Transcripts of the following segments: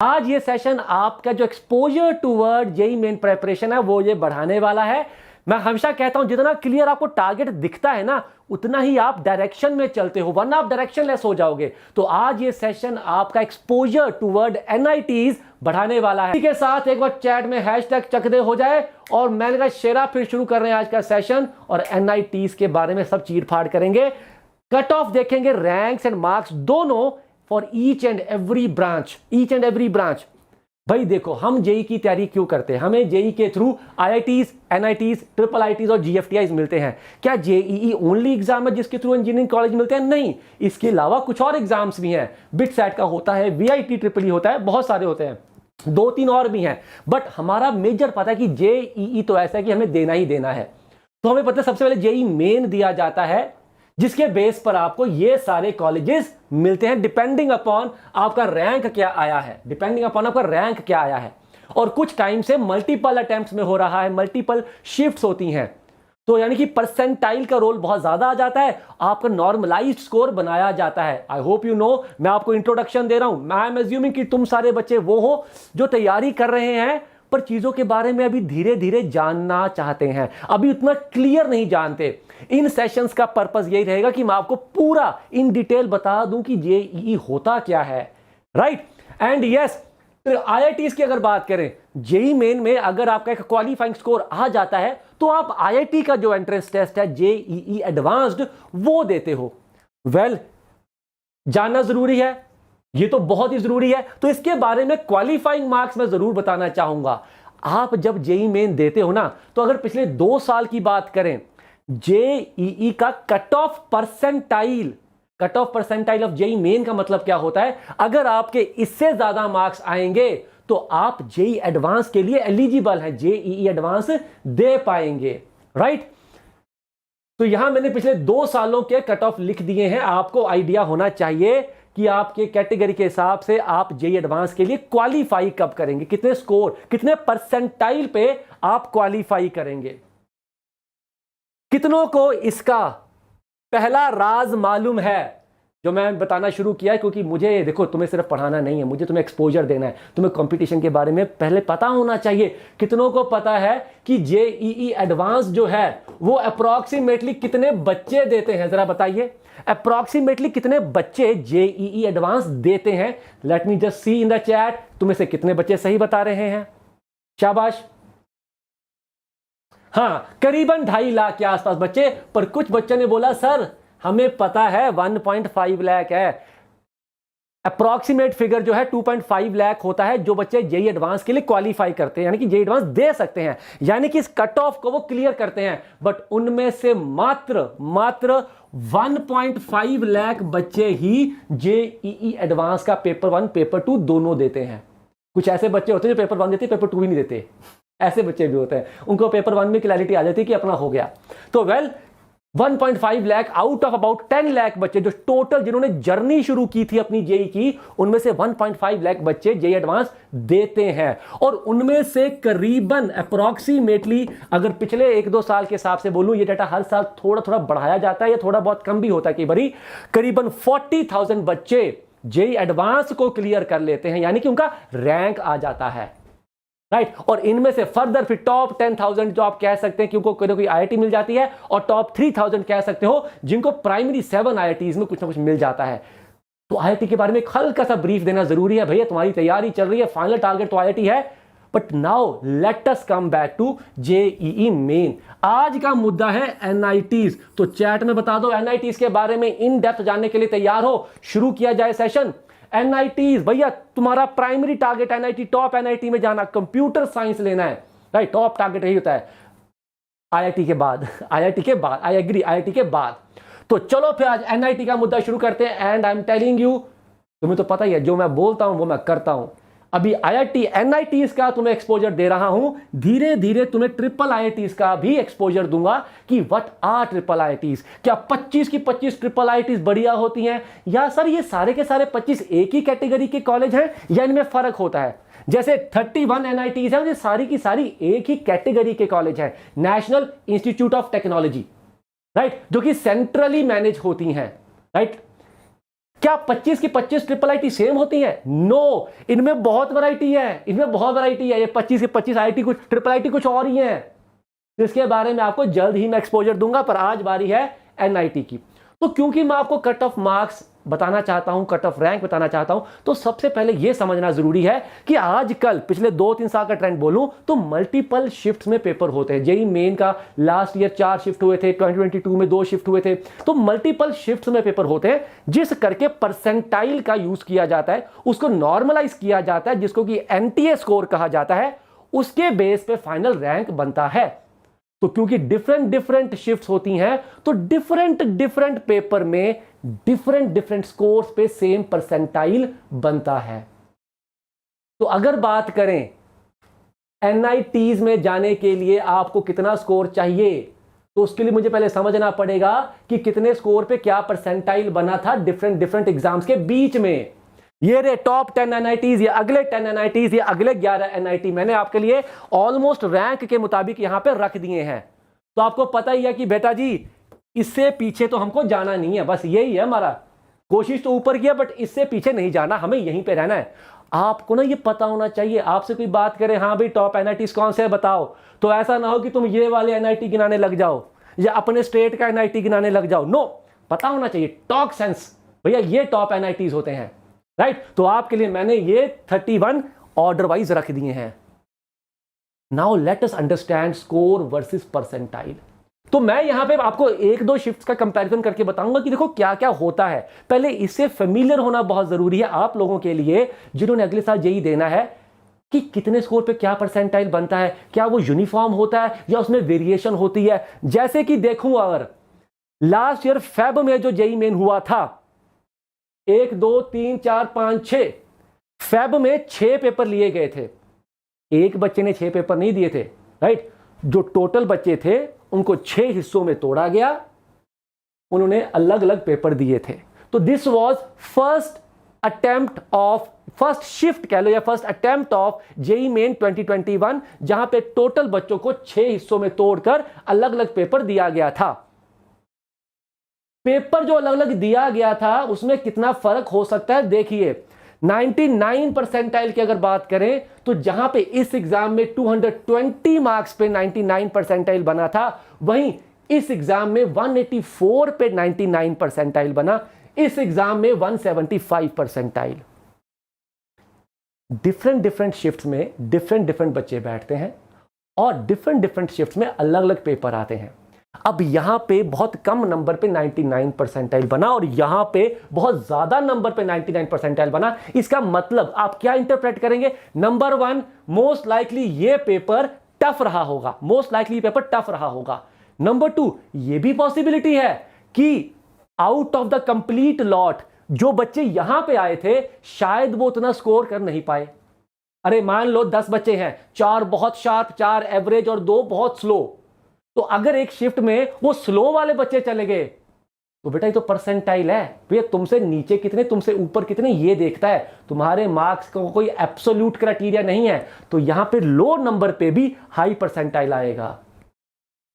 आज ये सेशन आपका जो exposure toward JEE Main preparation है वो ये बढ़ाने वाला है। मैं हमेशा कहता हूं जितना क्लियर आपको टारगेट दिखता है ना उतना ही आप डायरेक्शन में चलते हो, वरना आप डायरेक्शनलेस हो जाओगे। तो आज ये सेशन आपका एक्सपोजर टूवर्ड एनआईटीज बढ़ाने वाला है। इसी के साथ एक बार चैट में हैशटैग चकदे हो जाए और मैंने कहा शेरा फिर शुरू कर रहे हैं आज का सेशन और एनआईटीज के बारे में सब चीर फाड़ करेंगे, कट ऑफ देखेंगे, रैंक्स एंड मार्क्स दोनों for each and every branch. भाई देखो हम जेई की तैयारी क्यों करते हैं? हमें जेई के through IITs, NITs, triple ITs और जीएफटीआईज मिलते हैं। क्या जेईई ओनली एग्जाम है जिसके थ्रू इंजीनियरिंग कॉलेज मिलते हैं? नहीं, इसके अलावा कुछ और एग्जाम्स भी हैं। बिट सेट का होता है, वीआईटी ट्रिपल ई होता है, बहुत सारे होते हैं, 2-3 और भी हैं। बट हमारा मेजर पता है कि जेईई तो ऐसा है कि हमें देना ही देना है। तो हमें पता है सबसे पहले जेई मेन दिया जाता है जिसके बेस पर आपको ये सारे कॉलेजेस मिलते हैं डिपेंडिंग अपॉन आपका रैंक क्या आया है। और कुछ टाइम से मल्टीपल अटेम्प्ट्स में हो रहा है, मल्टीपल शिफ्ट्स होती हैं, तो यानी कि परसेंटाइल का रोल बहुत ज्यादा आ जाता है, आपका नॉर्मलाइज्ड स्कोर बनाया जाता है। आई होप यू नो, मैं आपको इंट्रोडक्शन दे रहा हूं। आई एम एज्यूमिंग कि तुम सारे बच्चे वो हो जो तैयारी कर रहे हैं पर चीजों के बारे में अभी धीरे धीरे जानना चाहते हैं, अभी उतना क्लियर नहीं जानते। इन सेशंस का पर्पस यही रहेगा कि मैं आपको पूरा इन डिटेल बता दूं कि जेईई होता क्या है, राइट? एंड यस, आईआईटीज की अगर बात करें, जेई मेन में अगर आपका एक क्वालिफाइंग स्कोर आ जाता है तो आप आईआईटी का जो एंट्रेंस टेस्ट है जेईई एडवांस्ड वो देते हो। वेल, जानना जरूरी है, ये तो बहुत ही जरूरी है। तो इसके बारे में क्वालिफाइंग मार्क्स मैं जरूर बताना चाहूंगा। आप जब जेई मेन देते हो ना, तो अगर पिछले 2 साल की बात करें, जेईई का cut off percentile of JEE Main का मतलब क्या होता है? अगर आपके इससे ज्यादा मार्क्स आएंगे तो आप जेई एडवांस के लिए एलिजिबल हैं, जेईई एडवांस दे पाएंगे, राइट? तो यहां मैंने पिछले 2 सालों के कट ऑफ लिख दिए हैं। आपको आइडिया होना चाहिए कि आपके कैटेगरी के हिसाब से आप जेई एडवांस के लिए क्वालिफाई कब करेंगे, कितने स्कोर, कितने परसेंटाइल पे आप क्वालिफाई करेंगे। कितनों को इसका पहला राज मालूम है जो मैं बताना शुरू किया है? क्योंकि मुझे देखो, तुम्हें सिर्फ पढ़ाना नहीं है, मुझे तुम्हें एक्सपोजर देना है, तुम्हें कंपटीशन के बारे में पहले पता होना चाहिए। कितनों को पता है कि जेईई एडवांस जो है वो अप्रॉक्सीमेटली कितने बच्चे देते हैं? जरा बताइए, अप्रॉक्सीमेटली कितने बच्चे जेईई एडवांस देते हैं? Let me just see in the chat, तुम्हें से कितने बच्चे सही बता रहे हैं? शाबाश। हाँ, करीबन 2.5 लाख के आसपास बच्चे। पर कुछ बच्चों ने बोला सर हमें पता है 1.5 लाख है। अप्रॉक्सीमेट फिगर जो है 2.5 लाख होता है जो बच्चे जेई एडवांस के लिए क्वालिफाई करते हैं, यानी कि जेई एडवांस दे सकते हैं, यानी कि इस कट ऑफ को वो क्लियर करते हैं। बट उनमें से मात्र 1.5 लाख बच्चे ही जेईई एडवांस का पेपर 1 पेपर 2 दोनों देते हैं। कुछ ऐसे बच्चे होते हैं जो पेपर 1 देते पेपर 2 ही नहीं देते, ऐसे बच्चे भी होते हैं। उनको पेपर 1 में क्लैरिटी आ जाती है कि अपना हो गया। तो well, 1.5 lakh out of about 10 lakh बच्चे जो टोटल जिन्होंने जर्नी शुरू की थी अपनी जेई की, उनमें से 1.5 लाख बच्चे जेई एडवांस देते हैं। और उनमें से करीबन अप्रॉक्सीमेटली, अगर पिछले 1-2 साल के हिसाब से बोलूं, ये डाटा हर साल थोड़ा थोड़ा बढ़ाया जाता है या थोड़ा बहुत कम भी होता है कई बारी, करीबन 40,000 बच्चे जेई एडवांस को क्लियर कर लेते हैं, यानी कि उनका रैंक आ जाता है, राइट? और इनमें से फर्दर फिर टॉप 10,000 जो आप कह सकते हैं क्योंकि कोई आईआईटी मिल जाती है, और टॉप 3,000 कह सकते हो जिनको प्राइमरी 7 आईआईटीज में कुछ ना कुछ मिल जाता है। तो आईआईटी के बारे में एक हल्का सा ब्रीफ देना जरूरी है। भैया तुम्हारी तैयारी चल रही है, फाइनल टारगेट तो आईआईटी है, but now let us come back to JEE Main. आज का मुद्दा है एनआईटीज। तो चैट में बता दो एनआईटीज के बारे में इन डेप्थ जानने के लिए तैयार हो? शुरू किया जाए सेशन। एनआईटीज, भैया तुम्हारा primary target NIT, top NIT में जाना, कंप्यूटर साइंस लेना है, राइट? टॉप टारगेट यही होता है आईआईटी के बाद, आई एग्री, आईआईटी के बाद। तो चलो फिर आज एनआईटी का मुद्दा शुरू करते हैं। And I am telling you, तुम्हें तो पता ही है जो मैं बोलता हूं वो मैं करता हूं। अभी आईआईटी एनआईटीज का तुम्हें एक्सपोजर दे रहा हूं, धीरे धीरे तुम्हें ट्रिपल आईआईटीज का भी एक्सपोजर दूंगा कि व्हाट आर ट्रिपल आईआईटीज। क्या 25 की 25 ट्रिपल आईआईटीज बढ़िया होती हैं, या सर ये सारे के सारे 25 एक ही कैटेगरी के कॉलेज हैं, या इनमें फर्क होता है? जैसे 31 एनआईटीज हैं, ये सारी की सारी एक ही कैटेगरी के कॉलेज हैं, national institute of technology, right, जो कि सेंट्रली मैनेज होती हैं, राइट? क्या 25 की 25 ट्रिपल आईटी सेम होती है? नो, इनमें बहुत वैरायटी है, इनमें बहुत वैरायटी है। ये 25 की 25 आईटी कुछ, ट्रिपल आईटी कुछ और ही है। इसके बारे में आपको जल्द ही मैं एक्सपोजर दूंगा, पर आज बारी है एनआईटी की। तो क्योंकि मैं आपको कट ऑफ मार्क्स बताना चाहता हूं, कट ऑफ रैंक बताना चाहता हूं, तो सबसे पहले यह समझना जरूरी है कि आजकल पिछले 2-3 साल का ट्रेंड बोलूं तो मल्टीपल शिफ्ट्स में पेपर होते हैं। जेईई मेन का लास्ट ईयर 4 शिफ्ट हुए थे, 2022 में 2 शिफ्ट हुए थे। तो मल्टीपल शिफ्ट्स में पेपर होते हैं, जिस करके परसेंटाइल का यूज किया जाता है, उसको नॉर्मलाइज किया जाता है, जिसको कि एनटीए स्कोर कहा जाता है। उसके बेस पे फाइनल रैंक बनता है। तो क्योंकि डिफरेंट शिफ्ट्स होती हैं, तो डिफरेंट पेपर में डिफरेंट स्कोर्स पे सेम परसेंटाइल बनता है। तो अगर बात करें एनआईटीज में जाने के लिए आपको कितना स्कोर चाहिए, तो उसके लिए मुझे पहले समझना पड़ेगा कि कितने स्कोर पे क्या परसेंटाइल बना था डिफरेंट एग्जाम्स के बीच में। ये रे टॉप 10 एनआईटीज, या अगले 10 एनआईटीज, या अगले 11 एनआईटी मैंने आपके लिए ऑलमोस्ट रैंक के मुताबिक यहां पे रख दिए हैं। तो आपको पता ही है कि बेटा जी इससे पीछे तो हमको जाना नहीं है, बस यही है हमारा। कोशिश तो ऊपर किया, बट इससे पीछे नहीं जाना, हमें यहीं पे रहना है। आपको ना ये पता होना चाहिए। आपसे कोई बात करे, हाँ भाई टॉप एनआईटीज कौन से है बताओ, तो ऐसा ना हो कि तुम ये वाले एनआईटी गिनाने लग जाओ या अपने स्टेट का एनआईटी गिनाने लग जाओ। नो, पता होना चाहिए, टॉक सेंस, भैया ये टॉप एनआईटीज होते हैं, राइट। तो आपके लिए मैंने ये 31 ऑर्डर वाइज रख दिए हैं। Now let us understand score versus percentile. तो मैं यहां पे आपको 1-2 शिफ्ट्स का कंपैरिजन करके बताऊंगा कि देखो क्या क्या होता है। पहले इससे फेमिलियर होना बहुत जरूरी है आप लोगों के लिए जिन्होंने अगले साल जेईई देना है, कि कितने स्कोर पे क्या परसेंटाइल बनता है, क्या वो यूनिफॉर्म होता है या उसमें वेरिएशन होती है। जैसे कि देखूं, अगर लास्ट ईयर फेब में जो जेईई मेन हुआ था, 1 2 3 4 5 6 फेब में 6 पेपर लिए गए थे। एक बच्चे ने 6 पेपर नहीं दिए थे, राइट। जो टोटल बच्चे थे उनको 6 हिस्सों में तोड़ा गया, उन्होंने अलग अलग पेपर दिए थे। तो this was first attempt of, first shift कह लो या first attempt of JEE main 2021, जहां पे टोटल बच्चों को 6 हिस्सों में तोड़कर अलग अलग पेपर दिया गया था। पेपर जो अलग अलग दिया गया था उसमें कितना फर्क हो सकता है, देखिए 99 परसेंटाइल की अगर बात करें, तो जहां पे इस एग्जाम में 220 मार्क्स पे 99 परसेंटाइल बना था, वहीं इस एग्जाम में 184 पे 99 परसेंटाइल बना, इस एग्जाम में 175 परसेंटाइल। डिफरेंट शिफ्ट्स में डिफरेंट बच्चे बैठते हैं और डिफरेंट शिफ्ट्स में अलग अलग पेपर आते हैं। अब यहां पे बहुत कम नंबर पे 99 परसेंटाइल बना और यहां पे बहुत ज्यादा नंबर पे 99 परसेंटाइल बना। इसका मतलब आप क्या इंटरप्रेट करेंगे? नंबर 1, मोस्ट लाइकली ये पेपर टफ रहा होगा, मोस्ट लाइकली पेपर टफ रहा होगा। नंबर 2, ये भी पॉसिबिलिटी है कि out of the complete lot जो बच्चे यहां पे आए थे, शायद वो उतना स्कोर कर नहीं पाए। अरे मान लो 10 बच्चे हैं, 4 बहुत शार्प, 4 एवरेज और 2 बहुत स्लो। तो अगर एक शिफ्ट में वो स्लो वाले बच्चे चले गए, तो बेटा ये तो परसेंटाइल है। भैया तुमसे नीचे कितने, तुमसे ऊपर कितने, ये देखता है। तुम्हारे मार्क्स का कोई एब्सोल्यूट क्राइटेरिया नहीं है। तो यहां पे लो नंबर पे भी हाई परसेंटाइल आएगा।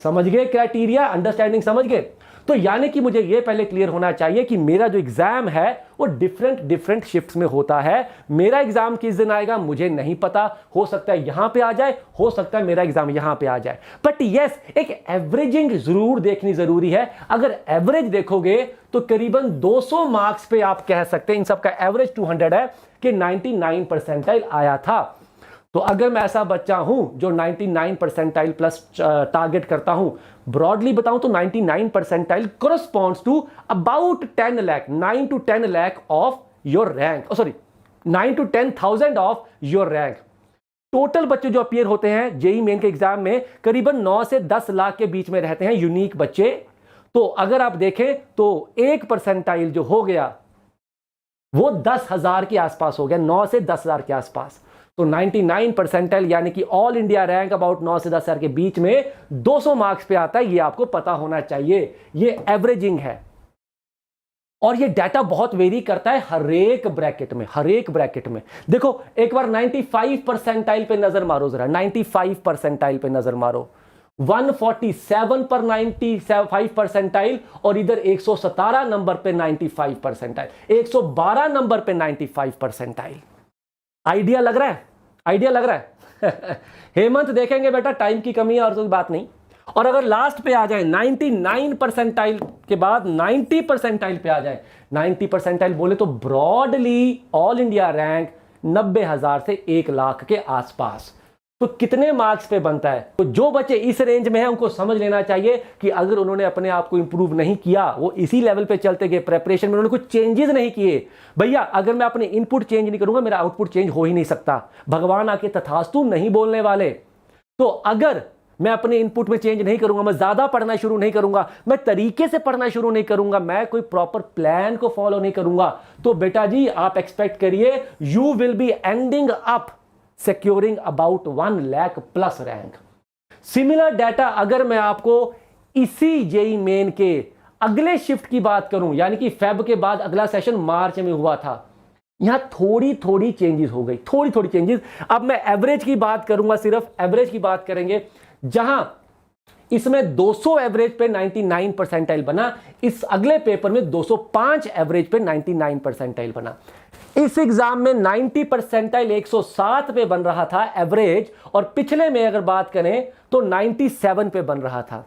समझ गए क्राइटेरिया, अंडरस्टैंडिंग समझ गए? तो यानी कि मुझे यह पहले क्लियर होना चाहिए कि मेरा जो एग्जाम है वो डिफरेंट शिफ्ट्स में होता है। मेरा एग्जाम किस दिन आएगा मुझे नहीं पता, हो सकता है यहां पे आ जाए, हो सकता है मेरा एग्जाम यहां पे आ जाए। बट यस, एक एवरेजिंग जरूर देखनी जरूरी है। अगर एवरेज देखोगे तो करीबन 200 मार्क्स पे आप कह सकते हैं, इन सबका एवरेज 200 है, कि 99 परसेंटाइल आया था। तो अगर मैं ऐसा बच्चा हूं जो 99 परसेंटाइल प्लस टारगेट करता हूं, ब्रॉडली बताऊं तो 99 percentile corresponds to about 10 lakh, 9 to 10 lakh of your rank, sorry 9 to 10,000 of your rank. Total बच्चे जो अपीयर होते हैं जेईई मेन के एग्जाम में करीबन 9 से 10 लाख के बीच में रहते हैं यूनिक बच्चे। तो अगर आप देखें तो 1 परसेंटाइल जो हो गया वो 10,000 के आसपास हो गया, 9 से 10,000 के आसपास। तो 99 परसेंटाइल यानी कि ऑल इंडिया रैंक अबाउट 9 से 10,000 के बीच में 200 मार्क्स पे आता है। ये आपको पता होना चाहिए, ये एवरेजिंग है। और ये डाटा बहुत वेरी करता है हर एक ब्रैकेट में, हर एक ब्रैकेट में। देखो एक बार 95 परसेंटाइल पे नजर मारो, जरा 95 परसेंटाइल पे नजर मारो। 147 पर 95 परसेंटाइल और इधर 117 नंबर पे 95 परसेंटाइल, 112 नंबर पे 95 परसेंटाइल। आइडिया लग रहा है? आइडिया लग रहा है? हेमंत देखेंगे बेटा, टाइम की कमी है और कोई बात नहीं। और अगर लास्ट पे आ जाए 99 परसेंटाइल के बाद 90 परसेंटाइल पे आ जाए, 90 परसेंटाइल बोले तो ब्रॉडली ऑल इंडिया रैंक 90,000 से 1 लाख के आसपास। तो कितने मार्क्स पे बनता है? तो जो बच्चे इस रेंज में हैं उनको समझ लेना चाहिए कि अगर उन्होंने अपने आप को इंप्रूव नहीं किया, वो इसी लेवल पे चलते गए, प्रेपरेशन में उन्होंने कुछ चेंजेस नहीं किए, भैया अगर मैं अपने इनपुट चेंज नहीं करूंगा मेरा आउटपुट चेंज हो ही नहीं सकता। भगवान आके तथास्तु नहीं बोलने वाले। तो अगर मैं अपने इनपुट में चेंज नहीं करूंगा, मैं ज्यादा पढ़ना शुरू नहीं करूंगा, मैं तरीके से पढ़ना शुरू नहीं करूंगा, मैं कोई प्रॉपर प्लान को फॉलो नहीं करूंगा, तो बेटा जी आप एक्सपेक्ट करिए you will be ending up securing about 1 lakh plus rank. Similar data अगर मैं आपको इसी जेई मेन के अगले शिफ्ट की बात करूं, यानी कि फेब के बाद अगला सेशन मार्च में हुआ था, यहां थोड़ी थोड़ी चेंजेस हो गई, थोड़ी थोड़ी चेंजेस। अब मैं एवरेज की बात करूंगा, सिर्फ एवरेज की बात करेंगे, जहां इसमें 200 एवरेज पे 99 परसेंटाइल बना, इस अगले पेपर में 205 एवरेज पे 99 परसेंटाइल बना। इस एग्जाम में 90 परसेंटाइल 107 पे बन रहा था एवरेज, और पिछले में अगर बात करें तो 97 पे बन रहा था।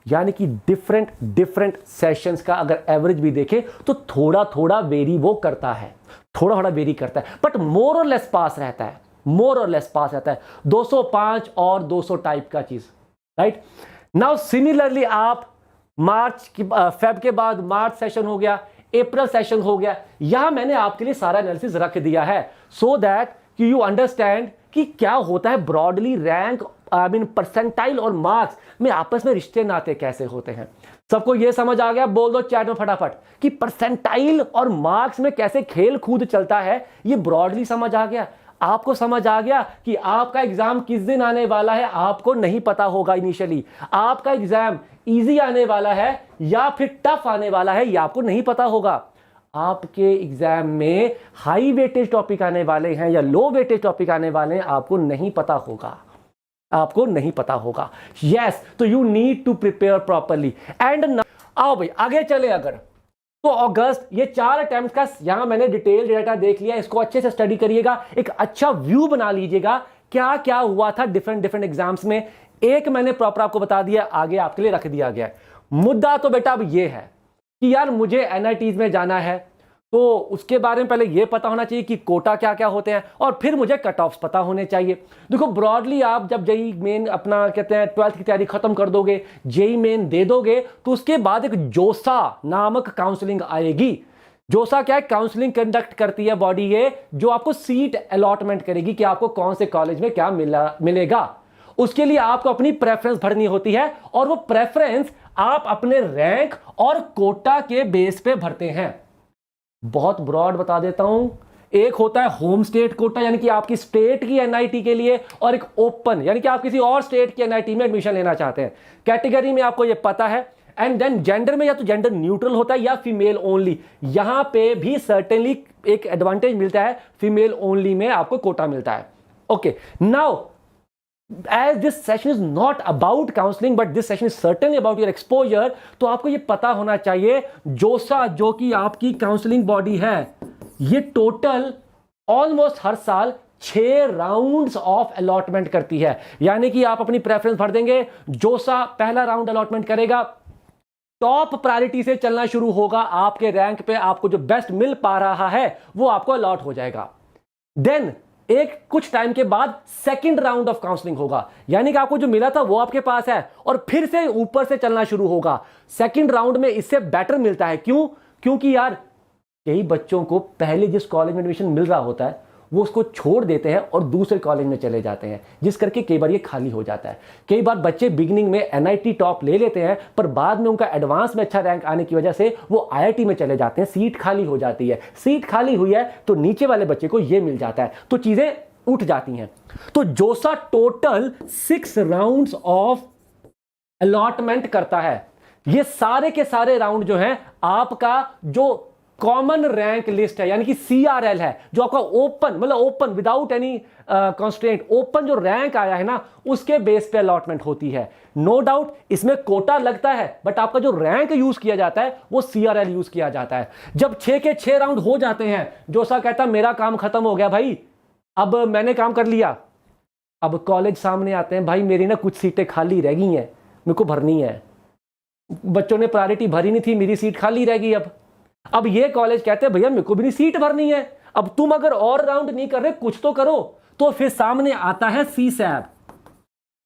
यानी कि डिफरेंट सेशंस का अगर एवरेज भी देखें तो थोड़ा थोड़ा वेरी वो करता है, थोड़ा थोड़ा वेरी करता है, बट मोर और लेस पास रहता है, मोर और लेस पास रहता है। 205 और 200 टाइप का चीज, राइट। नाउ सिमिलरली आप मार्च की फेब के बाद मार्च सेशन हो गया, अप्रैल सेशन हो गया, यहां मैंने आपके लिए सारा एनालिसिस रख दिया है सो दैट कि यू अंडरस्टैंड कि क्या होता है broadly rank, I mean percentile और मार्क्स में आपस में रिश्ते नाते कैसे होते हैं। सबको यह समझ आ गया? बोल दो चैट में फटाफट कि परसेंटाइल और मार्क्स में कैसे खेल कूद चलता है, ये ब्रॉडली समझ आ गया। आपको समझ आ गया कि आपका एग्जाम किस दिन आने वाला है, आपको नहीं पता होगा इनिशियली। आपका एग्जाम इजी आने वाला है या फिर टफ आने वाला है, ये आपको नहीं पता होगा। आपके एग्जाम में हाई वेटेज टॉपिक आने वाले हैं या लो वेटेज टॉपिक आने वाले हैं, आपको नहीं पता होगा, आपको नहीं पता होगा। यस, तो you need to prepare properly. And आओ भाई आगे चले, अगर तो अगस्त, ये 4 अटेम्प्ट का यहां मैंने डिटेल डेटा देख लिया, इसको अच्छे से स्टडी करिएगा, एक अच्छा व्यू बना लीजिएगा क्या क्या हुआ था डिफरेंट एग्जाम्स में। एक मैंने प्रॉपर आपको बता दिया, आगे आपके लिए रख दिया गया है। मुद्दा तो बेटा अब ये है कि यार मुझे एनआईटीज में जाना है, तो उसके बारे में पहले ये पता होना चाहिए कि कोटा क्या क्या होते हैं, और फिर मुझे कट ऑफ्स पता होने चाहिए। देखो ब्रॉडली आप जब जेई मेन अपना कहते हैं 12th की तैयारी खत्म कर दोगे, जेई मेन दे दोगे, तो उसके बाद एक जोसा नामक काउंसलिंग आएगी। जोसा क्या है? काउंसलिंग कंडक्ट करती है बॉडी ये, जो आपको सीट अलॉटमेंट करेगी कि आपको कौन से कॉलेज में क्या मिलेगा। उसके लिए आपको अपनी प्रेफरेंस भरनी होती है, और वो प्रेफरेंस आप अपने रैंक और कोटा के बेस पे भरते हैं। बहुत ब्रॉड बता देता हूं, एक होता है होम स्टेट कोटा, यानी कि आपकी स्टेट की एनआईटी के लिए, और एक ओपन यानी कि आप किसी और स्टेट की एनआईटी में एडमिशन लेना चाहते हैं। कैटेगरी में आपको ये पता है। एंड देन जेंडर में या तो जेंडर न्यूट्रल होता है या फीमेल ओनली, यहां पे भी सर्टेनली एक एडवांटेज मिलता है, फीमेल ओनली में आपको कोटा मिलता है। Okay, now as this session is not about counseling but this session is certainly about your exposure, तो आपको ये पता होना चाहिए जोसा जो कि आपकी काउंसलिंग बॉडी है, ये टोटल ऑलमोस्ट हर साल 6 राउंड्स ऑफ अलॉटमेंट करती है। यानी कि आप अपनी प्रेफरेंस भर देंगे, जोसा पहला राउंड अलॉटमेंट करेगा, टॉप प्रायोरिटी से चलना शुरू होगा, आपके रैंक पे आपको जो बेस्ट मिल पा रहा है वो आपको अलॉट हो जाएगा। देन एक कुछ टाइम के बाद सेकंड राउंड ऑफ काउंसलिंग होगा, यानी कि आपको जो मिला था वो आपके पास है, और फिर से ऊपर से चलना शुरू होगा। सेकंड राउंड में इससे बेटर मिलता है। क्यों? क्योंकि यार कई बच्चों को पहले जिस कॉलेज में एडमिशन मिल रहा होता है वो उसको छोड़ देते हैं और दूसरे कॉलेज में चले जाते हैं, जिस करके कई बार ये खाली हो जाता है। कई बार बच्चे बिगिनिंग में एनआईटी टॉप ले लेते हैं, पर बाद में उनका एडवांस में अच्छा रैंक आने की वजह से वो आईआईटी में चले जाते हैं, सीट खाली हो जाती है। सीट खाली हुई है तो नीचे वाले बच्चे को ये मिल जाता है, तो चीजें उठ जाती हैं। तो जोसा टोटल 6 राउंड्स ऑफ अलॉटमेंट करता है। ये सारे के सारे राउंड जो हैं आपका जो कॉमन रैंक लिस्ट है, यानी कि CRL है, जो आपका ओपन मतलब open without any constraint open जो रैंक आया है ना, उसके बेस पे अलॉटमेंट होती है। नो डाउट इसमें कोटा लगता है, बट आपका जो रैंक यूज किया जाता है वो CRL यूज किया जाता है। जब 6 के 6 राउंड हो जाते हैं, जोसा कहता है मेरा काम खत्म हो गया भाई, अब मैंने काम कर लिया। अब कॉलेज सामने आते हैं, भाई मेरी ना कुछ सीटें खाली रह गई हैं, मेरे को भरनी है। बच्चों ने प्रायोरिटी भरी नहीं थी, मेरी सीट खाली रह गई। अब ये कॉलेज कहते हैं भैया मेरे को भी नहीं सीट भरनी है। अब तुम अगर और राउंड नहीं कर रहे, कुछ तो करो। तो फिर सामने आता है CSAB,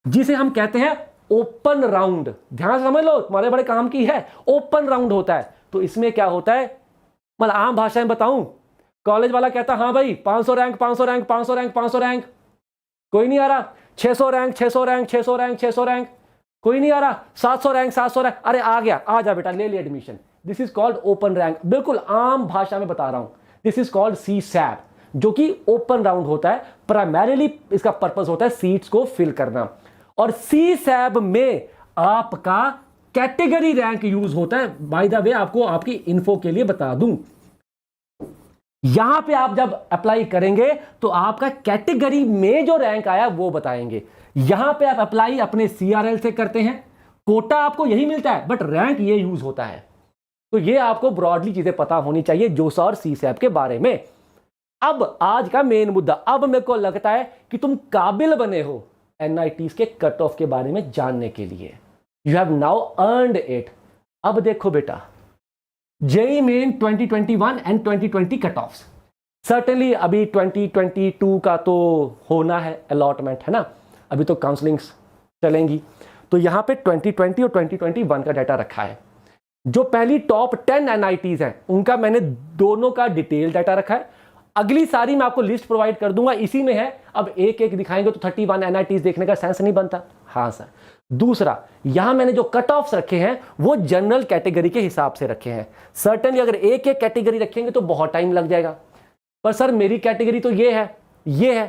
जिसे हम कहते हैं ओपन राउंड। ध्यान से समझ लो, तुम्हारे बड़े काम की है, ओपन राउंड होता है। तो इसमें क्या होता है, मतलब आम भाषा में बताऊं, कॉलेज वाला कहता हाँ भाई 500 रैंक 500 रैंक 500 रैंक 500 रैंक, कोई नहीं आ रहा। 600 रैंक 600 रैंक 600 रैंक 600 रैंक, कोई नहीं आ रहा। 700 रैंक 700 रैंक, अरे आ गया, आ जा बेटा ले ले admission. This is called open rank. बिल्कुल आम भाषा में बता रहा हूं, दिस इज कॉल्ड CSAB, जो कि ओपन राउंड होता है। प्राइमरीली इसका पर्पस होता है सीट्स को फिल करना। और CSAB में आपका कैटेगरी रैंक यूज होता है। बाय द वे आपको आपकी इन्फो के लिए बता दूं, यहां पे आप जब अप्लाई करेंगे तो आपका कैटेगरी में जो रैंक आया वो बताएंगे। यहां पे आप अप्लाई अपने CRL से करते हैं, कोटा आपको यही मिलता है, बट रैंक ये यूज होता है। तो ये आपको ब्रॉडली चीजें पता होनी चाहिए जोसा और CSAB के बारे में। अब आज का मेन मुद्दा, अब मेरे को लगता है कि तुम काबिल बने हो NITs के कट ऑफ के बारे में जानने के लिए। You have now earned it. अब देखो बेटा, JEE main 2021 and 2020 cut offs, certainly अभी 2022 का तो होना है अलॉटमेंट, है ना, अभी तो काउंसलिंग्स चलेंगी। तो यहां पे 2020 और 2021 का डाटा रखा है। जो पहली टॉप 10 NITs हैं उनका मैंने दोनों का डिटेल डाटा रखा है। अगली सारी मैं आपको लिस्ट प्रोवाइड कर दूंगा, इसी में है। अब एक एक दिखाएंगे तो 31 NITs देखने का सेंस नहीं बनता। हाँ सर। दूसरा, यहां मैंने जो कट ऑफ्स रखे हैं वो जनरल कैटेगरी के हिसाब से रखे हैं। सर्टेनली अगर एक एक कैटेगरी रखेंगे तो बहुत टाइम लग जाएगा, पर सर मेरी कैटेगरी तो ये है, ये है।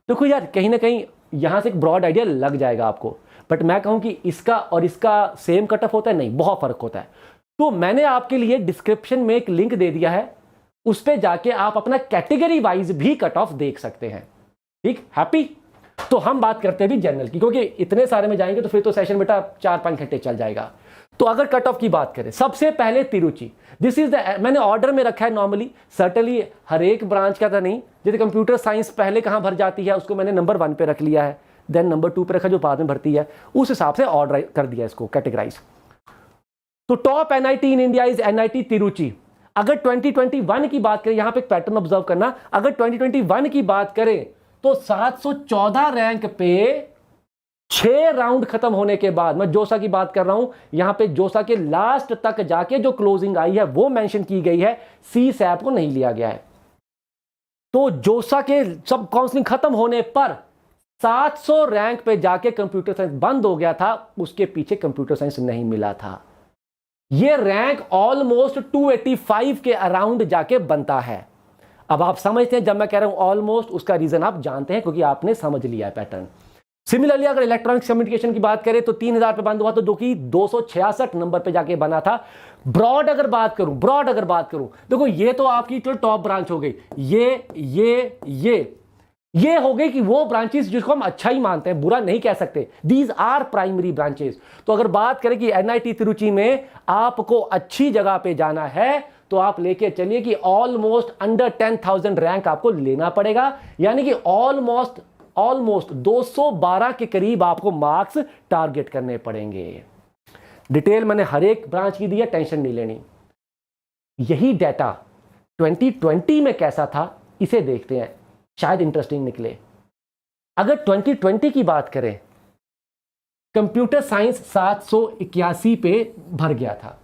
देखो यार, कहीं ना कहीं यहां से एक ब्रॉड आइडिया लग जाएगा आपको, बट मैं कहूं कि इसका और इसका सेम कट ऑफ होता है, नहीं, बहुत फर्क होता है। तो मैंने आपके लिए डिस्क्रिप्शन में एक लिंक दे दिया है, उस पे जाके आप अपना कैटेगरी वाइज भी कट ऑफ देख सकते हैं। ठीक, हैप्पी। तो हम बात करते हैं भी जनरल की, क्योंकि इतने सारे में जाएंगे तो फिर तो सेशन बेटा 4-5 घंटे चल जाएगा। तो अगर कट ऑफ की बात करें, सबसे पहले तिरुचि, दिस इज द, मैंने ऑर्डर में रखा है नॉर्मली, सर्टनली हर एक ब्रांच का तो नहीं। जैसे कंप्यूटर साइंस पहले कहां भर जाती है उसको मैंने नंबर 1 पे रख लिया है, देन नंबर 2 पे रखा जो बाद में भरती है, उस हिसाब से ऑर्डर कर दिया इसको कैटेगराइज। तो top NIT in India is NIT Tiruchi. अगर 2021 की बात करें, यहां पे एक पैटर्न ऑब्जर्व करना, अगर 2021 की बात करें तो 714 रैंक पे 6 राउंड खत्म होने के बाद, मैं जोसा की बात कर रहा हूं, यहां पे जोसा के लास्ट तक जाके जो क्लोजिंग आई है वो मेंशन की गई है, CSAB को नहीं लिया गया है। तो जोसा के सब काउंसलिंग खत्म होने पर 700 रैंक पे जाके कंप्यूटर साइंस बंद हो गया था, उसके पीछे कंप्यूटर साइंस नहीं मिला था। ये रैंक ऑलमोस्ट 285 के अराउंड जाके बनता है। अब आप समझते हैं, जब मैं कह रहा हूं ऑलमोस्ट, उसका रीजन आप जानते हैं, क्योंकि आपने समझ लिया है पैटर्न। सिमिलरली अगर इलेक्ट्रॉनिक्स कम्युनिकेशन की बात करें तो 3000 पे बंद हुआ, तो जो कि 266 नंबर पे जाके बना था। ब्रॉड अगर बात करूं, देखो ये तो आपकी टॉप ब्रांच हो गई, ये हो गई कि वो ब्रांचेस जिसको हम अच्छा ही मानते हैं, बुरा नहीं कह सकते। These are primary branches. तो अगर बात करें कि NIT तिरुचि में आपको अच्छी जगह पे जाना है तो आप लेके चलिए कि ऑलमोस्ट अंडर 10,000 रैंक आपको लेना पड़ेगा, यानी कि ऑलमोस्ट 212 के करीब आपको मार्क्स टारगेट करने पड़ेंगे। डिटेल मैंने हर एक ब्रांच की दी है, टेंशन नहीं लेनी। यही डाटा 2020 में कैसा था इसे देखते हैं, शायद इंटरेस्टिंग निकले। अगर 2020 की बात करें, कंप्यूटर साइंस 781 पे भर गया था,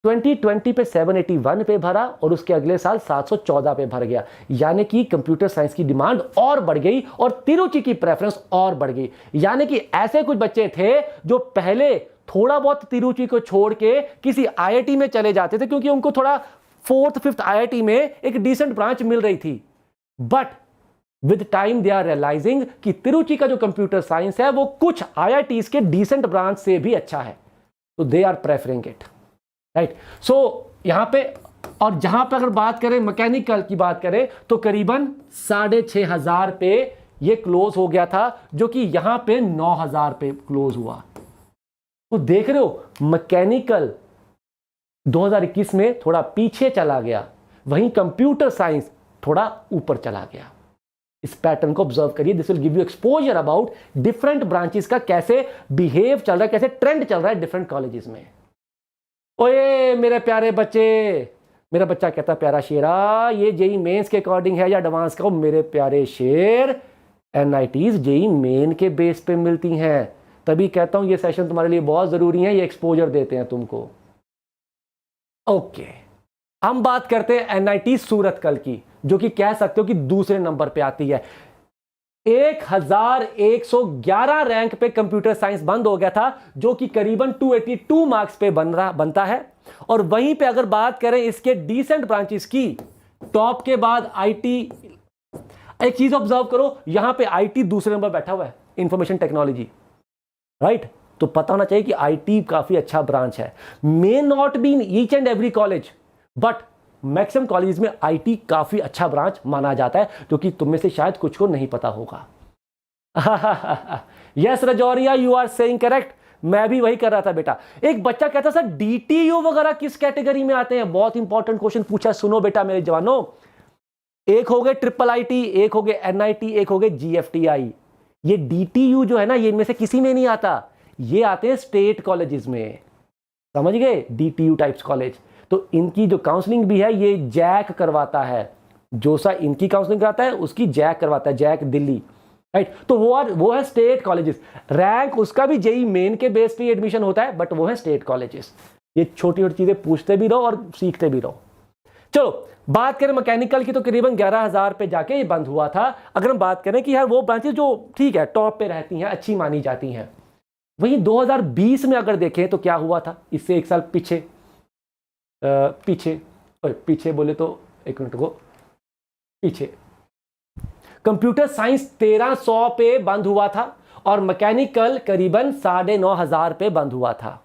2020 पे 781 पे भरा और उसके अगले साल 714 पे भर गया, यानी कि कंप्यूटर साइंस की डिमांड और बढ़ गई और तिरुचि की प्रेफरेंस और बढ़ गई। यानी कि ऐसे कुछ बच्चे थे जो पहले थोड़ा बहुत तिरुचि को छोड़ के किसी IIT में चले जाते थे, क्योंकि उनको थोड़ा 4th 5th IIT में एक डिसेंट ब्रांच मिल रही थी। But with time they are realising कि तिरुचि का जो कंप्यूटर साइंस है वो कुछ IITs के डिसेंट ब्रांच से भी अच्छा है, तो they are preferring it, right. So यहां पे और जहां पर अगर बात करें मैकेनिकल की बात करें तो करीबन 6,500 पे ये क्लोज हो गया था, जो कि यहां पे 9,000 पे क्लोज हुआ। तो देख रहे हो मैकेनिकल 2021 में थोड़ा पीछे चला गया, वहीं कंप्यूटर साइंस थोड़ा ऊपर चला गया। इस पैटर्न को ऑब्जर्व करिए, this will give you exposure about different branches का कैसे बिहेव चल रहा है, कैसे ट्रेंड चल रहा है डिफरेंट कॉलेजेस में। ओए मेरे प्यारे बच्चे, मेरा बच्चा कहता प्यारा शेरा ये जेई मेंस के अकॉर्डिंग है या एडवांस का? मेरे प्यारे शेर, एनआईटीज जेई मेन के बेस पे मिलती हैं, तभी कहता हूं ये सेशन तुम्हारे लिए बहुत जरूरी है, ये एक्सपोजर देते हैं तुमको। ओके, हम बात करते हैं एनआईटी सूरतकल की, जो कि कह सकते हो कि दूसरे नंबर पे आती है। 1111 रैंक पे कंप्यूटर साइंस बंद हो गया था, जो कि करीबन 282 मार्क्स पे बनता है। और वहीं पे अगर बात करें इसके डिसेंट ब्रांचेस की, टॉप के बाद आईटी, एक चीज ऑब्जर्व करो, यहां पे आईटी दूसरे नंबर बैठा हुआ है, इंफॉर्मेशन टेक्नोलॉजी, राइट? तो पता होना चाहिए कि आईटी काफी अच्छा ब्रांच है। May not be in each and every college, but maximum college में आईटी काफी अच्छा ब्रांच माना जाता है, जो कि तुम में से शायद कुछ को नहीं पता होगा। Yes Rajauria, you are saying correct, मैं भी वही कर रहा था बेटा। एक बच्चा कहता सर डीटीयू वगैरह किस कैटेगरी में आते हैं? बहुत इंपॉर्टेंट क्वेश्चन पूछा, सुनो बेटा मेरे जवानों। एक हो गए ट्रिपल आईटी, एक हो गए एनआईटी, एक हो गए जीएफटीआई। ये डीटीयू जो है ना, ये इनमें से किसी में नहीं आता, ये आते हैं स्टेट कॉलेजेस में, समझ गए? DTU types college. तो इनकी जो काउंसलिंग भी है ये जैक करवाता है, जो सा इनकी काउंसलिंग कराता है उसकी जैक करवाता है, जैक दिल्ली, राइट? तो वो है स्टेट कॉलेजेस। रैंक उसका भी जेई मेन के बेस पे एडमिशन होता है, बट वो है स्टेट कॉलेजेस। ये छोटी छोटी चीजें पूछते भी रहो और सीखते भी रहो। चलो बात करें मैकेनिकल की, तो करीबन 11,000 पे जाके ये बंद हुआ था। अगर हम बात करें कि यार वो ब्रांचेस जो ठीक है टॉप पे रहती हैं, अच्छी मानी जाती हैं, वहीं 2020 में अगर देखें तो क्या हुआ था, इससे एक साल पीछे बोले तो एक मिनट को पीछे, कंप्यूटर साइंस 1300 पे बंद हुआ था और मैकेनिकल करीबन 9,500 पे बंद हुआ था।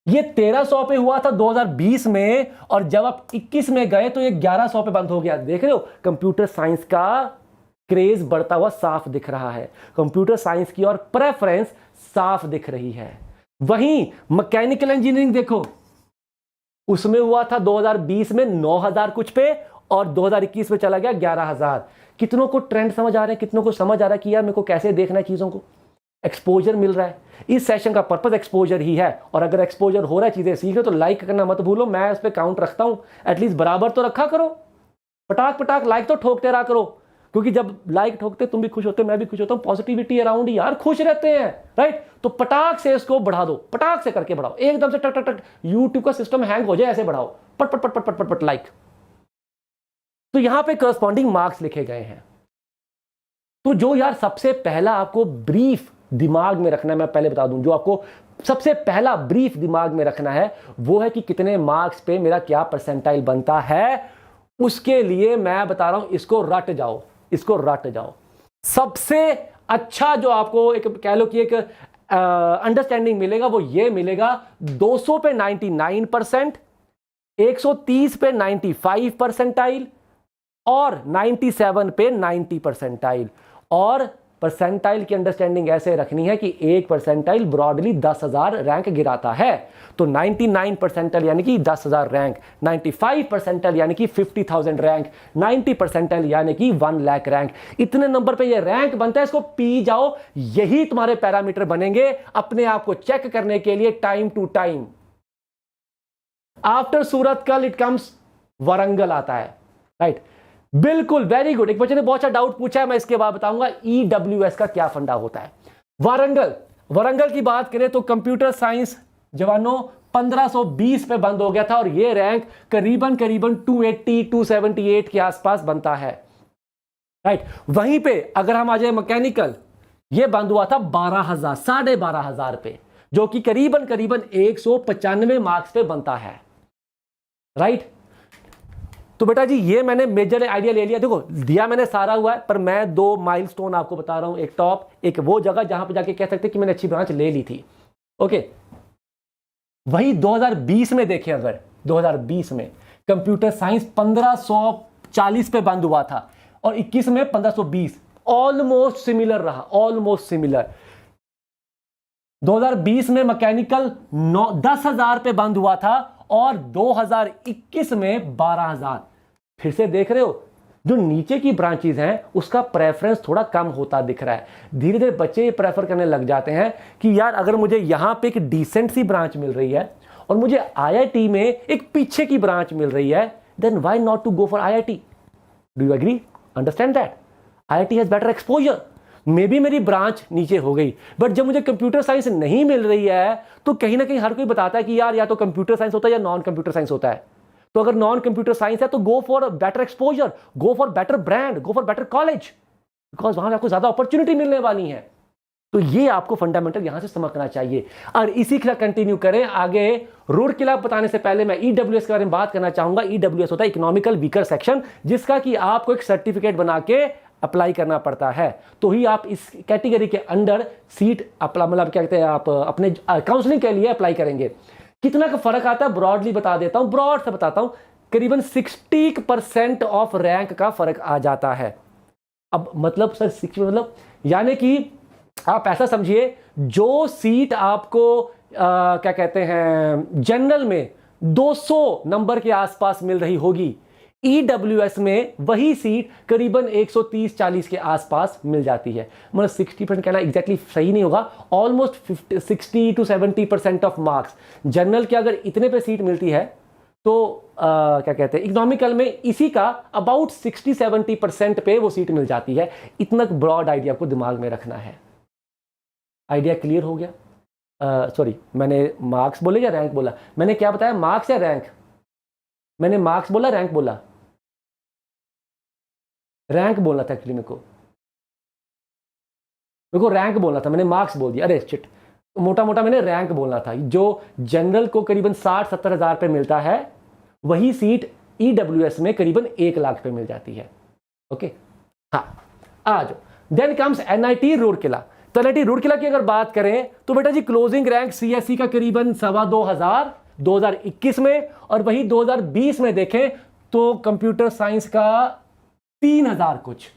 ये 1300 पे हुआ था 2020 में, और जब आप 21 में गए तो ये 1100 पे बंद हो गया। देख रहे हो, कंप्यूटर साइंस का क्रेज बढ़ता हुआ साफ दिख रहा है, कंप्यूटर साइंस की और प्रेफरेंस साफ दिख रही है। वहीं मैकेनिकल इंजीनियरिंग देखो, उसमें हुआ था 2020 में 9,000 कुछ पे, और 2021 में चला गया 11,000। कितनों को ट्रेंड समझ आ रहे हैं, कितनों को समझ आ रहा है कि यार मेरे को कैसे देखना है चीजों को, एक्सपोजर मिल रहा है। इस सेशन का पर्पस एक्सपोजर ही है, और अगर एक्सपोजर हो रहा है, चीजें सीख रहे हो, तो लाइक करना मत भूलो। मैं उस पर काउंट रखता हूं, एटलीस्ट बराबर तो रखा करो, पटाख पटाख लाइक तो ठोकते रहा करो, क्योंकि जब लाइक ठोकते तुम भी खुश होते, मैं भी खुश होता हूं, पॉजिटिविटी अराउंड यार खुश रहते हैं, राइट? तो पटाख से इसको बढ़ा दो, पटाख से करके बढ़ाओ, एकदम से टक टक टक, यूट्यूब का सिस्टम हैंग हो जाए ऐसे बढ़ाओ, पट पट पट पट पट पट पट लाइक। तो यहां पे करस्पॉन्डिंग मार्क्स लिखे गए हैं। तो जो यार सबसे पहला आपको ब्रीफ दिमाग में रखना है, मैं पहले बता दूं, जो आपको सबसे पहला ब्रीफ दिमाग में रखना है वो है कि कितने मार्क्स पे मेरा क्या परसेंटाइल बनता है। उसके लिए मैं बता रहा हूं, इसको रट जाओ, इसको रट जाओ। सबसे अच्छा जो आपको एक कह लो कि एक अंडरस्टैंडिंग मिलेगा वो ये मिलेगा, 200 पे 99%, 130 पे 95 परसेंटाइल, और 97 पे 90 परसेंटाइल। और परसेंटाइल की अंडरस्टैंडिंग ऐसे रखनी है कि एक परसेंटाइल ब्रॉडली 10,000 रैंक गिराता है। तो 99 परसेंटाइल यानी कि 10,000 रैंक, 95 परसेंटाइल यानी कि 50,000 रैंक, 90 परसेंटाइल यानी कि 1 लाख रैंक। इतने नंबर पे ये रैंक बनता है, इसको पी जाओ, यही तुम्हारे पैरामीटर बनेंगे अपने आप को चेक करने के लिए time to time. After Surathkal it comes Warangal आता है, राइट? बिल्कुल, वेरी गुड। एक बच्चे ने बहुत अच्छा डाउट पूछा है, मैं इसके बाद बताऊंगा ईडब्ल्यूएस का क्या फंडा होता है। वारंगल की बात करें तो कंप्यूटर साइंस जवानों 1520 पे बंद हो गया था, और ये रैंक करीबन 280 278 के आसपास बनता है, राइट? वहीं पे अगर हम आ जाए मैकेनिकल, ये बंद हुआ था 12,000 12,500 पे, जो कि करीबन 195 मार्क्स पे बनता है, राइट? तो बेटा जी ये मैंने मेजर आइडिया ले लिया, देखो दिया मैंने सारा हुआ है, पर मैं 2 माइलस्टोन आपको बता रहा हूं, एक टॉप, एक वो जगह जहां पे जाके कह सकते कि मैंने अच्छी ब्रांच ले ली थी। ओके, वही 2020 में देखें, अगर 2020 में कंप्यूटर साइंस 1540 पे बंद हुआ था और 21 में 1520, ऑलमोस्ट सिमिलर रहा, ऑलमोस्ट सिमिलर। 2020 में मैकेनिकल 10,000 पे बंद हुआ था और 2021 में 12,000। फिर से देख रहे हो, जो नीचे की ब्रांचेज हैं उसका प्रेफरेंस थोड़ा कम होता दिख रहा है। धीरे धीरे बच्चे ये प्रेफर करने लग जाते हैं कि यार अगर मुझे यहां पे एक डिसेंट सी ब्रांच मिल रही है और मुझे आईआईटी में एक पीछे की ब्रांच मिल रही है, then why not to go for IIT? Do you agree? Understand that IIT has better exposure. Maybe मेरी ब्रांच नीचे हो गई, बट जब मुझे कंप्यूटर साइंस नहीं मिल रही है तो कहीं ना कहीं हर कोई बताता है कि यार या तो कंप्यूटर साइंस होता है या नॉन कंप्यूटर साइंस होता है। तो अगर नॉन कंप्यूटर साइंस है तो go for better exposure, go for better brand, go for better college, because वहां आपको ज्यादा अपॉर्चुनिटी मिलने वाली है। तो ये आपको फंडामेंटल यहां से समझना चाहिए। और इसी के साथ कंटिन्यू करें आगे। रूरकेला बताने से पहले मैं ईडब्ल्यूएस के बारे में बात करना चाहूंगा। ईडब्ल्यूएस होता है इकोनॉमिकल वीकर सेक्शन, जिसका कि आपको एक सर्टिफिकेट बना के अप्लाई करना पड़ता है, तो ही आप इस कैटेगरी के अंडर सीट अप्लाई, मतलब क्या कहते हैं, आप अपने काउंसलिंग के लिए अप्लाई करेंगे। कितना का फर्क आता है ब्रॉडली बता देता हूं, ब्रॉड से बताता हूं। करीबन 60% ऑफ रैंक का फर्क आ जाता है। अब मतलब सर 60 मतलब यानी कि आप ऐसा समझिए, जो सीट आपको क्या कहते हैं जनरल में 200 नंबर के आसपास मिल रही होगी, ईडब्ल्यूएस में वही सीट करीबन 130-40 के आसपास मिल जाती है। मतलब 60% कहना एग्जैक्टली सही नहीं होगा, almost 60 to 70% of marks. General के अगर इतने पे सीट मिलती है तो क्या कहते हैं इकोनॉमिकल में इसी का अबाउट 60-70% पे वो सीट मिल जाती है। इतना ब्रॉड आइडिया आपको दिमाग में रखना है। आइडिया क्लियर हो गया? सॉरी, मैंने मार्क्स बोले या रैंक बोला? मैंने क्या बताया, मार्क्स या रैंक? मैंने मार्क्स बोला, रैंक बोला? रैंक बोलना था एक्चुअली, मेरे को रैंक बोलना था, मैंने मार्क्स बोल दिया। अरे शिट, मोटा मोटा मैंने रैंक बोलना था। जो जनरल को करीबन 60-70 हज़ार पे मिलता है, वही सीट ईडब्ल्यूएस में करीबन 1 लाख पे मिल जाती है। ओके, हाँ आ जाओ। Then comes NIT Rourkela. तो एनआईटी रूरकेला की अगर बात करें तो बेटा जी क्लोजिंग रैंक सीएससी का करीबन 2,2500 2021 में, और वही 2020 में देखें तो कंप्यूटर साइंस का 3,000 कुछ।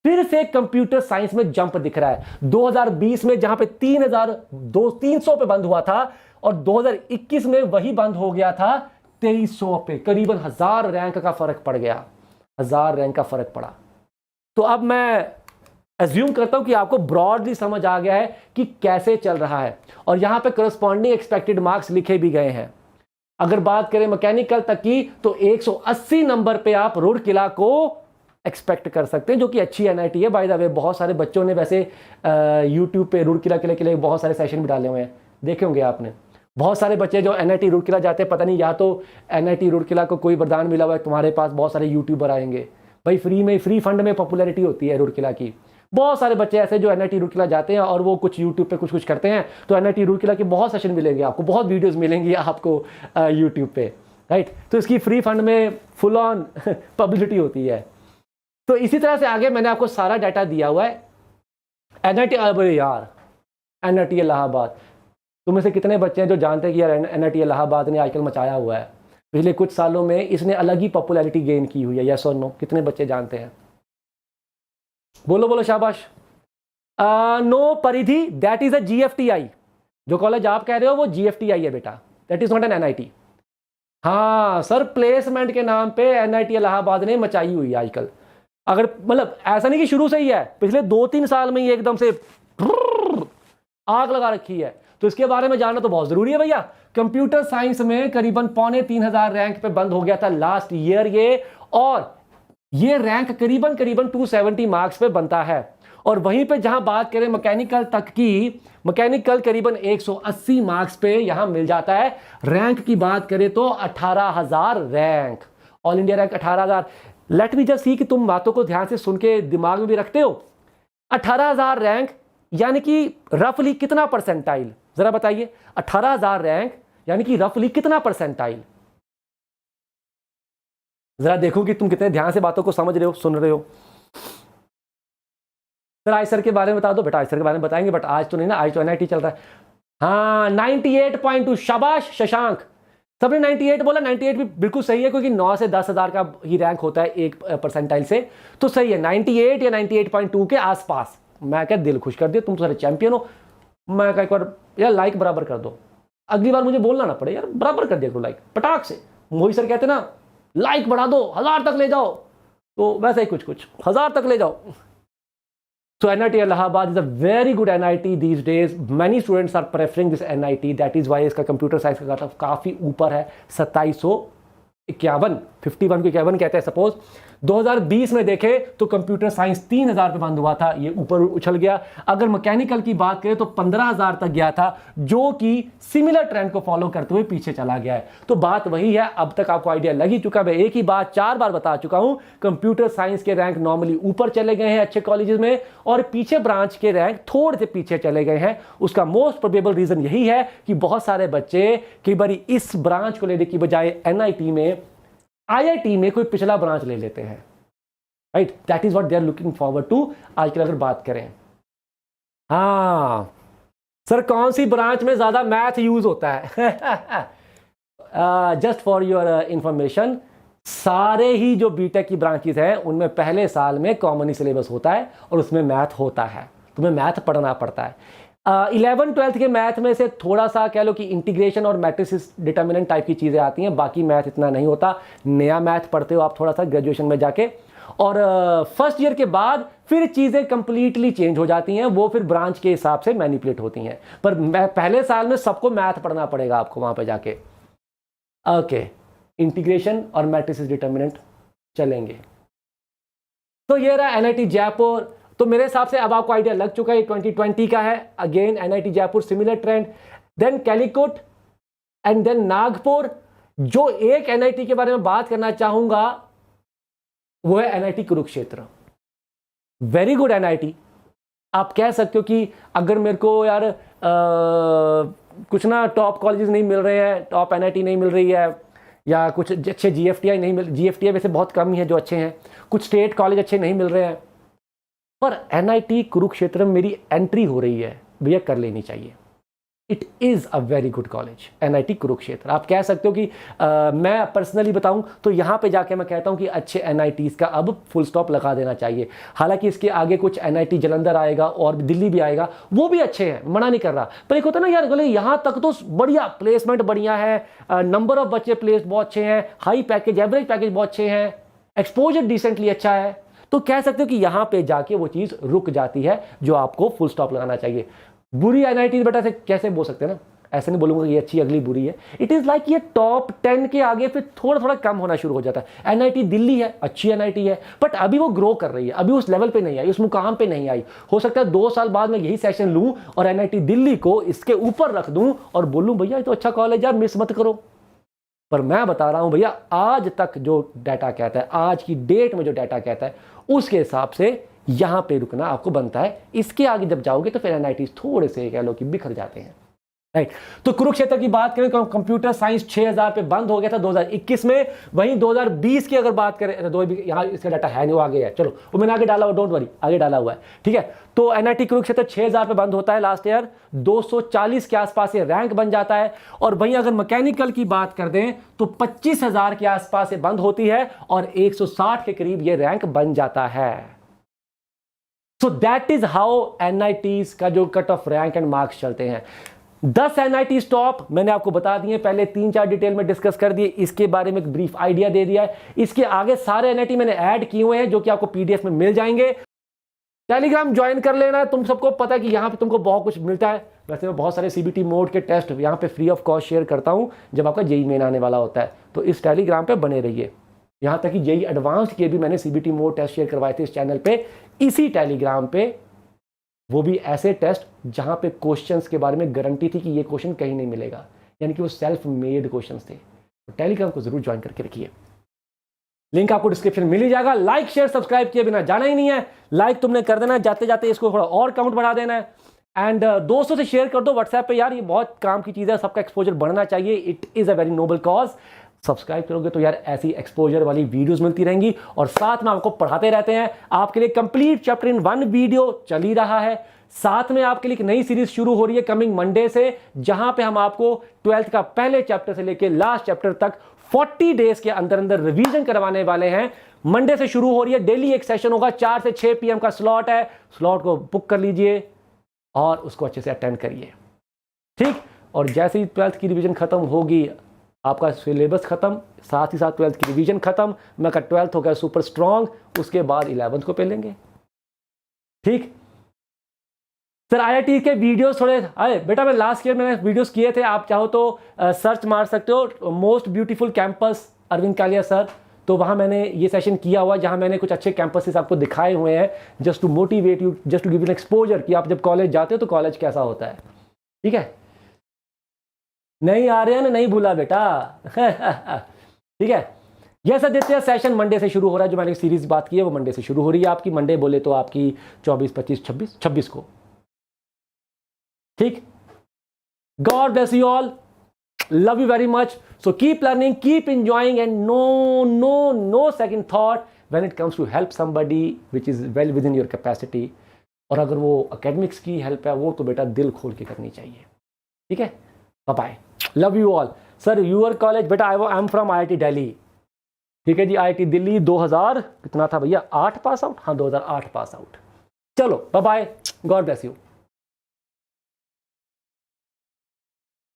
फिर से कंप्यूटर साइंस में जंप दिख रहा है। 2020 में जहां पे 3,300 पे बंद हुआ था और 2021 में वही बंद हो गया था 2,300 पे। करीबन 1,000 रैंक का फर्क पड़ गया, 1,000 रैंक का फर्क पड़ा। तो अब मैं एज्यूम करता हूं कि आपको ब्रॉडली समझ आ गया है कि कैसे चल रहा है, और यहां पे करस्पॉन्डिंग एक्सपेक्टेड मार्क्स लिखे भी गए हैं। अगर बात करें मैकेनिकल तक की तो 180 नंबर पे आप रूरकेला को एक्सपेक्ट कर सकते हैं, जो कि अच्छी एनआईटी है। बाय द वे बहुत सारे बच्चों ने वैसे यूट्यूब पे रूरकेला के लिए बहुत सारे सेशन भी डाले हुए हैं, देखे होंगे आपने। बहुत सारे बच्चे जो एनआईटी रूरकेला जाते हैं, पता नहीं या तो एनआईटी रूरकेला को कोई वरदान मिला हुआ है, तुम्हारे पास बहुत सारे यूट्यूबर आएंगे भाई, फ्री फंड में पॉपुलैरिटी होती है रूरकेला की। बहुत सारे बच्चे ऐसे जो एनआईटी रूरकेला जाते हैं और वो कुछ यूट्यूब पे कुछ करते हैं, तो एनआईटी रूरकेला के बहुत सेशन मिलेंगे आपको, बहुत वीडियोस मिलेंगी आपको यूट्यूब पे, राइट। तो इसकी फ्री फंड में फुल ऑन पब्लिसिटी होती है। तो इसी तरह से आगे मैंने आपको सारा डाटा दिया हुआ है। एनआईटी, अरे यार एनआईटी इलाहाबाद, तुम में से कितने बच्चे हैं जो जानते हैं कि यार एनआईटी इलाहाबाद ने आजकल मचाया हुआ है, पिछले कुछ सालों में इसने अलग ही पॉपुलैरिटी गेन की हुई है? यस और नो? कितने बच्चे जानते हैं? बोलो बोलो, शाबाश। नो परिधि, दैट इज अ जीएफटीआई। जो कॉलेज आप कह रहे हो वो जीएफटीआई है बेटा, that is not an NIT. हाँ सर, प्लेसमेंट के नाम पे एनआईटी इलाहाबाद ने मचाई हुई है आजकल। अगर मतलब ऐसा नहीं कि शुरू से ही है, पिछले 2-3 साल में ही एकदम से आग लगा रखी है। तो इसके बारे में जानना तो बहुत जरूरी है भैया। कंप्यूटर साइंस में करीबन 3,500 रैंक पे बंद हो गया था लास्ट ईयर ये, और ये रैंक करीबन 270 मार्क्स पे बनता है। और वहीं पे जहां बात करें मैकेनिकल तक की, मैकेनिकल करीबन 180 मार्क्स पे यहां मिल जाता है। रैंक की बात करें तो 18,000 rank, all India rank 18,000। Let me just see कि तुम बातों को ध्यान से सुन के दिमाग में भी रखते हो। 18,000 रैंक यानी कि रफली कितना परसेंटाइल, जरा बताइए। 18,000 रैंक यानी कि रफली कितना परसेंटाइल? जरा देखो कि तुम कितने ध्यान से बातों को समझ रहे हो, सुन रहे हो। सर आइसर के बारे में बता दो बेटा। आइसर के बारे में बताएंगे, बट आज तो नहीं ना, आज तो एनआईटी चल रहा है। हाँ 98.2, शाबाश शशांक। सबने 98 बोला, 98 भी बिल्कुल सही है क्योंकि 9 से 10,000 का ही रैंक होता है एक परसेंटाइल से, तो सही है 98 या 98.2 के आसपास। मैं क्या दिल खुश कर दिया, तुम सारे चैंपियन हो। मैं क्या एक बार यार लाइक बराबर कर दो, अगली बार मुझे बोलना ना पड़े यार, बराबर कर दिया करो लाइक पटाख से। मोहित सर कहते ना लाइक बढ़ा दो, 1000 तक ले जाओ, तो वैसे ही कुछ 1000 तक ले जाओ। So NIT Allahabad is a very good NIT these days. Many students are preferring this NIT. That is why इसका कंप्यूटर साइंस का कट ऑफ काफ़ी ऊपर है, 2751, 51 को 51 कहते हैं सपोज। 2020 में देखें तो कंप्यूटर साइंस 3000 पे बंद हुआ था, ये ऊपर उछल गया। अगर मैकेनिकल की बात करें तो 15000 तक गया था, जो कि सिमिलर ट्रेंड को फॉलो करते हुए पीछे चला गया है। तो बात वही है, अब तक आपको आइडिया लग ही चुका। मैं एक ही बात 4 बार बता चुका हूं, कंप्यूटर साइंस के रैंक नॉर्मली ऊपर चले गए हैं अच्छे कॉलेजेस में, और पीछे ब्रांच के रैंक थोड़े से पीछे चले गए हैं। उसका मोस्ट प्रोबेबल रीजन यही है कि बहुत सारे बच्चे कई बार इस ब्रांच को लेने की बजाय NIT में, IIT में कोई पिछला ब्रांच ले लेते हैं, right. That is what they are looking forward to. आजकल अगर बात करें, हाँ सर कौन सी ब्रांच में ज्यादा मैथ यूज होता है? जस्ट फॉर योर इंफॉर्मेशन, सारे ही जो बीटेक की ब्रांचेस हैं उनमें पहले साल में कॉमन ही सिलेबस होता है और उसमें मैथ होता है, तुम्हें मैथ पढ़ना पड़ता है। 11-12 के मैथ में से थोड़ा सा कह लो कि इंटीग्रेशन और मैट्रिसेस डिटर्मिनेंट टाइप की चीज़ें आती हैं, बाकी मैथ इतना नहीं होता। नया मैथ पढ़ते हो आप थोड़ा सा ग्रेजुएशन में जाके, और फर्स्ट ईयर के बाद फिर चीज़ें कंप्लीटली चेंज हो जाती हैं, वो फिर ब्रांच के हिसाब से मैनिपुलेट होती हैं। पर पहले साल में सबको मैथ पढ़ना पड़ेगा आपको वहाँ पे जाके। ओके, इंटीग्रेशन और मैट्रिसेस डिटर्मिनेंट चलेंगे। तो ये रहा NIT जयपुर। तो मेरे हिसाब से अब आपको आइडिया लग चुका है, 2020 का है। Again NIT Jaipur similar trend, then Calicut and then Nagpur. जो एक NIT के बारे में बात करना चाहूंगा वो है NIT Kurukshetra. Very good NIT। आप कह सकते हो कि अगर मेरे को यार कुछ ना टॉप कॉलेजेस नहीं मिल रहे हैं, टॉप NIT नहीं मिल रही है, या कुछ अच्छे GFTI नहीं मिल, GFTI वैसे बहुत कम ही है जो अच्छे हैं, कुछ स्टेट कॉलेज अच्छे नहीं मिल रहे हैं, पर NIT कुरुक्षेत्र में मेरी एंट्री हो रही है, भैया कर लेनी चाहिए। It is a very good college NIT Kurukshetra. आप कह सकते हो कि मैं पर्सनली बताऊं तो यहाँ पे जाके मैं कहता हूँ कि अच्छे NITs का अब फुल स्टॉप लगा देना चाहिए। हालांकि इसके आगे कुछ NIT जलंधर आएगा और दिल्ली भी आएगा, वो भी अच्छे हैं, मना नहीं कर रहा, पर एक होता है ना यार, बोले यहाँ तक तो बढ़िया प्लेसमेंट बढ़िया है, नंबर ऑफ बच्चे प्लेस बहुत अच्छे हैं, हाई पैकेज एवरेज पैकेज बहुत अच्छे हैं, एक्सपोजर डिसेंटली अच्छा है, तो कह सकते हो कि यहाँ पे जाके वो चीज़ रुक जाती है जो आपको फुल स्टॉप लगाना चाहिए। बुरी NIT बेटा से कैसे बोल सकते हैं ना, ऐसे नहीं बोलूंगा कि ये अच्छी अगली बुरी है। इट इज़ लाइक ये टॉप 10 के आगे फिर थोड़ा थोड़ा कम होना शुरू हो जाता है। NIT दिल्ली है, अच्छी NIT है, बट अभी वो ग्रो कर रही है, अभी उस लेवल पे नहीं आई, उस मुकाम पे नहीं आई। हो सकता है 2 साल बाद मैं यही सेशन लूँ और NIT दिल्ली को इसके ऊपर रख दूँ और बोलूँ भैया ये तो अच्छा कॉलेज है, मिस मत करो। पर मैं बता रहा हूँ भैया, आज तक जो डाटा कहता है, आज की डेट में जो डाटा कहता है, उसके हिसाब से यहां पे रुकना आपको बनता है। इसके आगे जब जाओगे तो फिर NITs थोड़े से कह लो कि बिखर जाते हैं, राइट। तो कुरुक्षेत्र की बात करें तो कंप्यूटर साइंस 6000 पे बंद हो गया था 2021 में। वहीं 2020 की अगर बात करें, यहाँ इसका डाटा है नहीं, वो आगे है, चलो वो मैंने आगे डाला हुआ, डोंट वरी, आगे डाला हुआ है, ठीक है। तो NIT कुरुक्षेत्र 6000 पे बंद होता है लास्ट ईयर, 240 के आसपास ये रैंक बन जाता है। और वहीं अगर मैकेनिकल की बात कर दें तो 25000 के आसपास ये बंद होती है और 160 के करीब ये रैंक बन जाता है। So that is how NITs का जो cut off rank and marks चलते हैं। 10 NIT टॉप मैंने आपको बता दिए, पहले 3-4 डिटेल में डिस्कस कर दिए, इसके बारे में एक ब्रीफ आइडिया दे दिया है। इसके आगे सारे NIT मैंने ऐड किए हुए हैं जो कि आपको PDF में मिल जाएंगे। टेलीग्राम ज्वाइन कर लेना है, तुम सबको पता है कि यहाँ पे तुमको बहुत कुछ मिलता है। वैसे मैं बहुत सारे CBT मोड के टेस्ट यहाँ पे फ्री ऑफ कॉस्ट शेयर करता हूँ जब आपका JEE मेन आने वाला होता है, तो इस टेलीग्राम पे बने रहिए। यहाँ तक कि JEE एडवांस्ड के भी मैंने CBT मोड टेस्ट शेयर करवाए थे इस चैनल पे, इसी टेलीग्राम पे, वो भी ऐसे टेस्ट जहां पे क्वेश्चंस के बारे में गारंटी थी कि ये क्वेश्चन कहीं नहीं मिलेगा, यानी कि वो सेल्फ मेड क्वेश्चंस थे। तो टेलीग्राम को जरूर ज्वाइन करके रखिए, लिंक आपको डिस्क्रिप्शन मिल ही जाएगा। लाइक शेयर सब्सक्राइब किए बिना जाना ही नहीं है, लाइक तुमने कर देना है, जाते जाते इसको थोड़ा और काउंट बढ़ा देना है, एंड दोस्तों से शेयर कर दो व्हाट्सएप पे, यार ये बहुत काम की चीज़ है, सबका एक्सपोजर बढ़ना चाहिए, it is a very noble cause. Subscribe करोगे तो यार ऐसी एक्सपोजर वाली वीडियोस मिलती रहेंगी, और साथ में आपको पढ़ाते रहते हैं। आपके लिए कंप्लीट चैप्टर इन 1 वीडियो चल ही रहा है, साथ में आपके लिए एक नई सीरीज शुरू हो रही है कमिंग मंडे से, जहां पे हम आपको 12th का पहले चैप्टर से लेके लास्ट चैप्टर तक 40 डेज के अंदर अंदर रिवीजन करवाने वाले हैं। मंडे से शुरू हो रही है, डेली एक सेशन होगा, 4 से 6 PM का स्लॉट है। स्लॉट को बुक कर लीजिए और उसको अच्छे से अटेंड करिए, ठीक। और जैसे ही 12th की रिवीजन खत्म होगी, आपका सिलेबस खत्म, साथ ही साथ 12th की रिवीजन खत्म, मैं का 12th हो गया सुपर स्ट्रांग, उसके बाद 11th को पे लेंगे, ठीक। सर IIT के वीडियोस थोड़े अरे बेटा, मैं लास्ट ईयर मैंने वीडियोस किए थे, आप चाहो तो सर्च मार सकते हो, most beautiful campus Arvind Kalia sir, तो वहाँ मैंने ये सेशन किया हुआ, जहाँ मैंने कुछ अच्छे कैंपसेस आपको दिखाए हुए हैं, just to motivate you, just to give an exposure कि आप जब कॉलेज जाते हो तो कॉलेज कैसा होता है, ठीक है। नहीं आ रहे हैं ना, नहीं भूला बेटा ठीक है। यस आदित्य, सेशन मंडे से शुरू हो रहा है, जो मैंने सीरीज बात की है वो मंडे से शुरू हो रही है आपकी। मंडे बोले तो आपकी 24, 25, 26 को, ठीक। God bless you all, love you very much, so keep learning, keep enjoying, and no second thought when it comes to help somebody which is well within your capacity। और अगर वो academics की help है, वो तो बेटा दिल खोल के करनी चाहिए, ठीक है। Bye bye, love you all. Sir your college बेटा, I am from IIT Delhi, ठीक है जी। IIT दिल्ली 2000 कितना था भैया, 8 पास आउट, हाँ 2008 पास आउट। चलो bye bye, God bless you.